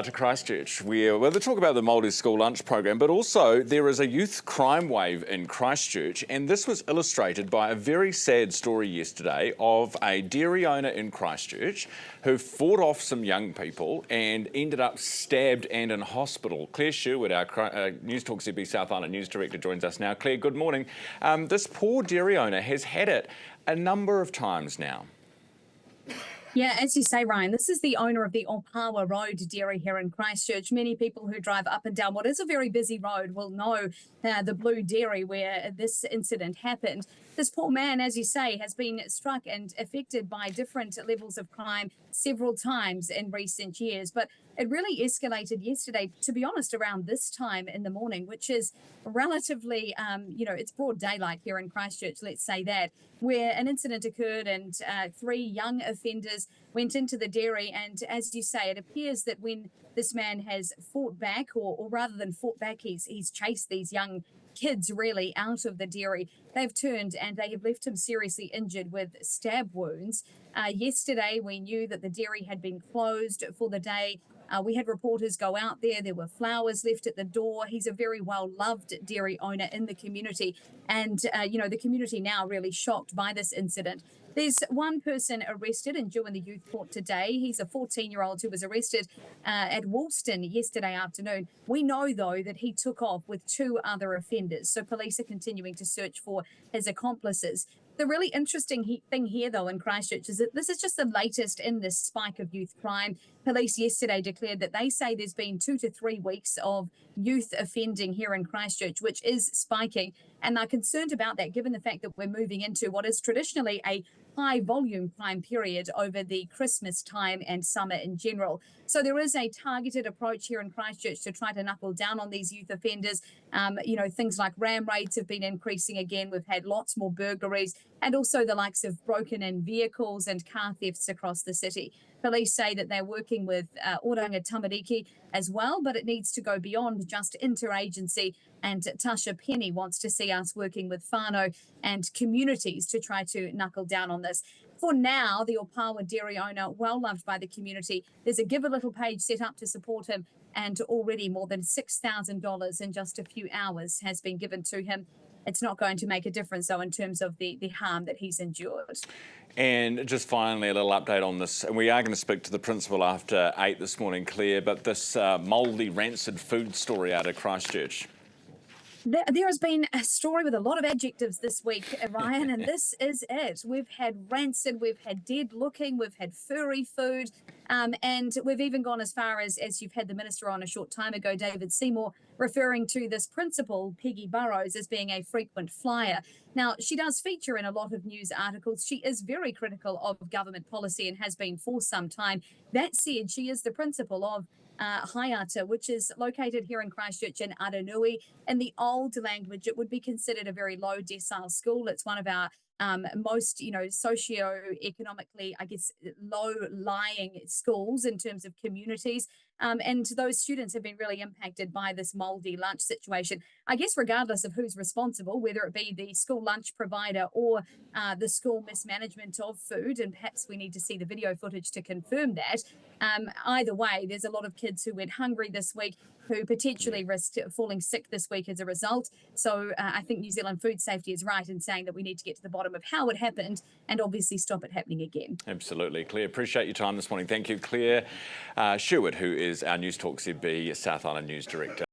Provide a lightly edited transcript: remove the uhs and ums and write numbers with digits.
To Christchurch, we're to talk about the Mouldy school lunch program, but also there is a youth crime wave in Christchurch, and this was illustrated by a very sad story yesterday of a dairy owner in Christchurch who fought off some young people and ended up stabbed and in hospital. Claire Sherwood, our Newstalk ZB South Island News Director, joins us now. Claire, good morning. This poor dairy owner has had it a number of times now. Yeah, as you say, Ryan, this is the owner of the Opawa Road dairy here in Christchurch. Many people who drive up and down what is a very busy road will know the Blue Dairy where this incident happened. This poor man, as you say, has been struck and affected by different levels of crime several times in recent years. But it really escalated yesterday, to be honest, around this time in the morning, which is relatively, it's broad daylight here in Christchurch, let's say that, where an incident occurred and three young offenders went into the dairy. And as you say, it appears that when this man has fought back, or rather than fought back, he's chased these young kids really out of the dairy. They've turned and they have left him seriously injured with stab wounds. Yesterday, we knew that the dairy had been closed for the day. We had reporters go out there. There were flowers left at the door. He's a very well-loved dairy owner in the community. And, the community now really shocked by this incident. There's one person arrested and due in the youth court today. He's a 14-year-old who was arrested at Woolston yesterday afternoon. We know, though, that he took off with two other offenders. So police are continuing to search for his accomplices. The really interesting thing here, though, in Christchurch is that this is just the latest in this spike of youth crime. Police yesterday declared that they say there's been 2 to 3 weeks of youth offending here in Christchurch, which is spiking. And they're concerned about that, given the fact that we're moving into what is traditionally a high volume crime period over the Christmas time and summer in general. So there is a targeted approach here in Christchurch to try to knuckle down on these youth offenders. Things like ram raids have been increasing again. We've had lots more burglaries and also the likes of broken in vehicles and car thefts across the city. Police say that they're working with Oranga Tamariki as well, but it needs to go beyond just interagency. And Tasha Penny wants to see us working with whānau and communities to try to knuckle down on this. For now, the Opawa dairy owner, well loved by the community, there's a Give a Little page set up to support him, and already more than $6,000 in just a few hours has been given to him. It's not going to make a difference, though, in terms of the harm that he's endured. And just finally, a little update on this. And we are going to speak to the principal after 8 this morning, Claire, but this mouldy, rancid food story out of Christchurch. There has been a story with a lot of adjectives this week, Ryan, and this is it. We've had rancid, we've had dead looking, we've had furry food, and we've even gone as far as you've had the minister on a short time ago, David Seymour, referring to this principal, Peggy Burrows, as being a frequent flyer. Now, she does feature in a lot of news articles. She is very critical of government policy and has been for some time. That said, she is the principal of Haiata, which is located here in Christchurch in Aranui. In the old language, it would be considered a very low decile school. It's one of our most, socio-economically, low-lying schools in terms of communities. And those students have been really impacted by this mouldy lunch situation. I guess regardless of who's responsible, whether it be the school lunch provider or the school mismanagement of food, and perhaps we need to see the video footage to confirm that. Either way, there's a lot of kids who went hungry this week, who potentially risked falling sick this week as a result. So I think New Zealand Food Safety is right in saying that we need to get to the bottom of how it happened and obviously stop it happening again. Absolutely. Claire, appreciate your time this morning. Thank you. Claire Sherwood, who is our Newstalk ZB South Island News Director.